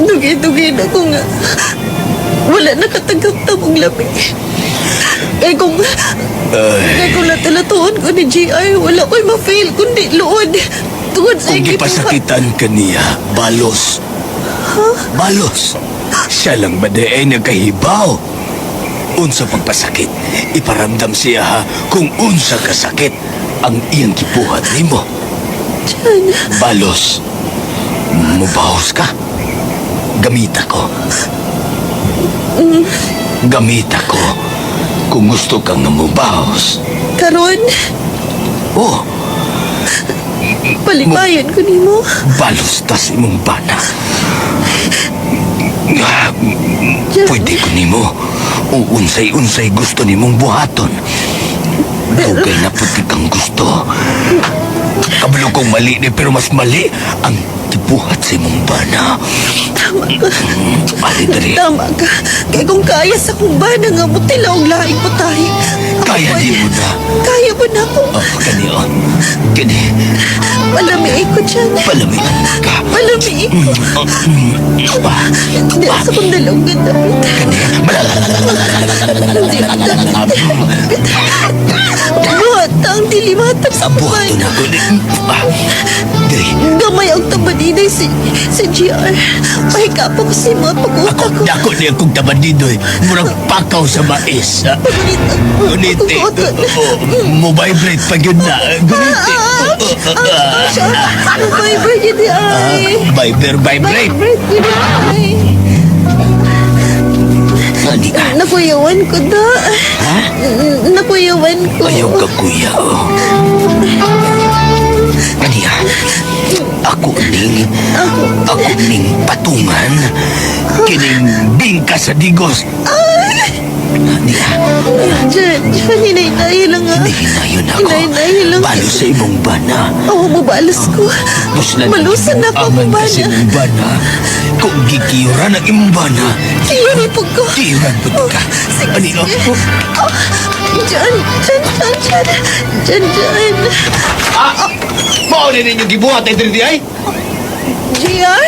Dugi-dugi na ko nga. Wala nakatanggap na mong lamig. Kaya kung latulatuon ko ni GR, wala ko'y ma-fail kundi luod. Tungod sa Kung gipasakitan ka niya, balos. Balos. Siya lang ba di ay nagkahibaw? Unsa pagpasakit, iparamdam siya ha kung unsa kasakit ang iyang gibuhat nimo. Balos. Mubahos ka. Gamita ko. Gamita ko. Kung gusto kang mubahos. Karon, Oh, palipayan ko ni mo. balos tas imong bana. Pwede ko nimo. Unsay-unsay gusto nimong buhaton. Dugay na puti kang gusto. Kabalo kong mali ni pero mas mali ang tibuhat sa imong bana. Tama ka. Ali dali. Tama ka. Kaya kung kaya sa kong bana nga mutila og laing putahe. Kaya di mo na. Kaya mo na ako. Oh, kani on. Kani. Palamiin ko dyan. Palamian ka. Palamiin ko. Hindi sa kong dalawang ganda. Kani. Buhat ang dilimatag sa Abuhat kumain. na ko. Diri. Gamay ang tabaninay si GR. Pahikap ako si mga pag-utak ko. Dako niya kong tabadidoy. Murag pakaw sa mais. Guniti. Mo-vibrate pag yun na. Guniti. Vibrate yun di ay. Vibrate. Vibrate yun di ay. Ani ka? Nakuyawan ko da. Ha? Nakuyawan ko. Ayaw ka kuya. Ani ka? Ako ning patungan. Kining bingka sa digos. Ani ka? Diyan, hinay-nahi lang ah. Hinayon ako. Hinay-nahi lang. Balo sa imong bana. Oo, mabalas ko. Malusan na pa Aman mo kasi bana. imong bana. Kung gikiyuran ang imong bana, Kiyuri po ko. kiyuran po ka. Ani ka? Diyan. Mao na ninyo gibuhat ay diri ay? GR?